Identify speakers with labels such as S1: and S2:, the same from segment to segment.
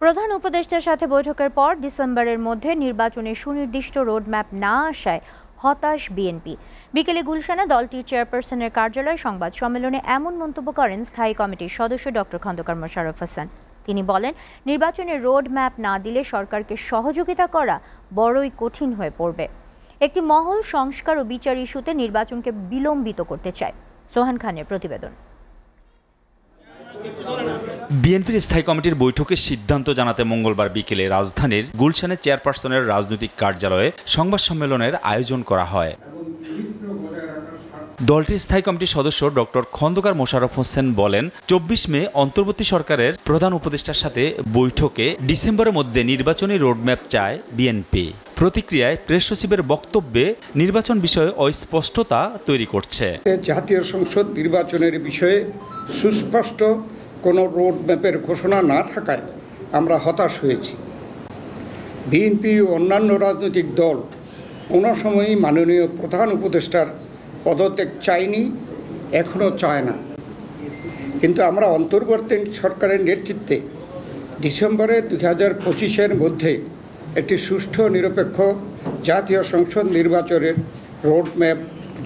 S1: প্রধান উপদেষ্টার সাথে বৈঠকের পর ডিসেম্বরের মধ্যে নির্বাচনে সুনির্দিষ্ট রোডম্যাপ না আসায় হতাশ বিএনপি। বিকেলে গুলশানে দলটির চেয়ারপারসনের কার্যালয়ে সংবাদ সম্মেলনে এমন মন্তব্য করেন স্থায়ী কমিটির সদস্য ডক্টর খন্দকার মোশাররফ হোসেন। তিনি বলেন, নির্বাচনের রোডম্যাপ না দিলে সরকারকে সহযোগিতা করা বড়ই কঠিন হয়ে পড়বে। একটি মহল সংস্কার ও বিচার ইস্যুতে নির্বাচনকে বিলম্বিত করতে চায়। সোহান খানের প্রতিবেদন।
S2: বিএনপির স্থায়ী কমিটির বৈঠকে সিদ্ধান্ত জানাতে মঙ্গলবার বিকেলে রাজধানীর গুলশানে চেয়ারপারসনের রাজনৈতিক কার্যালয়ে সংবাদ সম্মেলনের আয়োজন করা হয়। দলটির স্থায়ী কমিটির সদস্য ডক্টর খন্দকার মোশাররফ হোসেন বলেন, ২৪ মে অন্তর্বর্তী সরকারের প্রধান উপদেষ্টার সাথে বৈঠকে ডিসেম্বরের মধ্যে নির্বাচনী রোডম্যাপ চায় বিএনপি। প্রতিক্রিয়ায় প্রেস সচিবের বক্তব্যে নির্বাচন বিষয়ে অস্পষ্টতা তৈরি করছে।
S3: জাতীয় সংসদ নির্বাচনের বিষয়ে সুস্পষ্ট কোনো রোডম্যাপের ঘোষণা না থাকায় আমরা হতাশ হয়েছি। বিএনপি ও অন্যান্য রাজনৈতিক দল কোনো সময়ই মাননীয় প্রধান উপদেষ্টার পদত্যাগ চায়নি, এখনও চায় না। কিন্তু আমরা অন্তর্বর্তী সরকারের নেতৃত্বে ডিসেম্বরে 2025-এর মধ্যে একটি সুষ্ঠু নিরপেক্ষ জাতীয় সংসদ নির্বাচনের রোডম্যাপ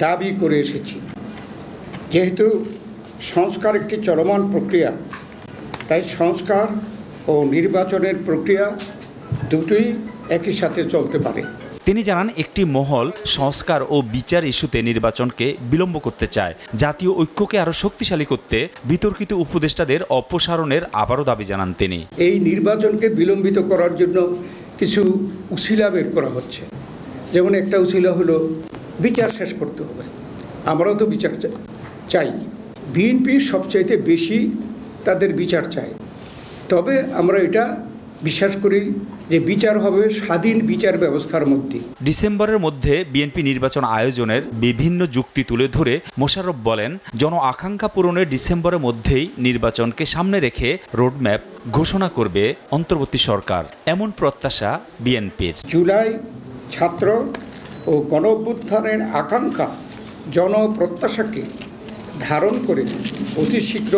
S3: দাবি করে এসেছি। যেহেতু সংস্কার একটি চলমান প্রক্রিয়া, তাই সংস্কার ও নির্বাচনের প্রক্রিয়া দুটোই একই সাথে চলতে পারে।
S2: তিনি জানান, একটি মহল সংস্কার ও বিচার ইস্যুতে নির্বাচনকে বিলম্ব করতে চায়। জাতীয় ঐক্যকে আরও শক্তিশালী করতে বিতর্কিত উপদেষ্টাদের অপসারণের আবারও দাবি জানান তিনি।
S3: এই নির্বাচনকে বিলম্বিত করার জন্য কিছু উছিলা বের করা হচ্ছে। যেমন একটা উছিলা হলো বিচার শেষ করতে হবে। আমরাও তো বিচার চাই। বিএনপি সবচাইতে বেশি তাদের বিচার চায়। তবে আমরা এটা বিশ্বাস করি যে বিচার হবে স্বাধীন বিচার ব্যবস্থার মধ্যে।
S2: ডিসেম্বরের মধ্যে বিএনপি নির্বাচন আয়োজনের বিভিন্ন যুক্তি তুলে ধরে মোশাররফ বলেন, জন আকাঙ্ক্ষা পূরণে ডিসেম্বরের মধ্যেই নির্বাচনকে সামনে রেখে রোডম্যাপ ঘোষণা করবে অন্তর্বর্তী সরকার, এমন প্রত্যাশা বিএনপির।
S3: জুলাই ছাত্র ও গণঅভ্যুত্থানের আকাঙ্ক্ষা জনপ্রত্যাশাকে ধারণ করে অতি শীঘ্র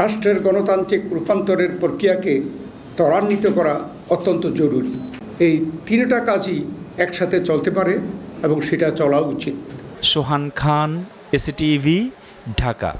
S3: রাষ্ট্রের গণতান্ত্রিক রূপান্তরের প্রক্রিয়াকে ত্বরান্বিত করা অত্যন্ত জরুরি। এই তিনটা কাজই একসাথে চলতে পারে এবং সেটা চলা উচিত।
S2: সোহান খান, এসিটিভি, ঢাকা।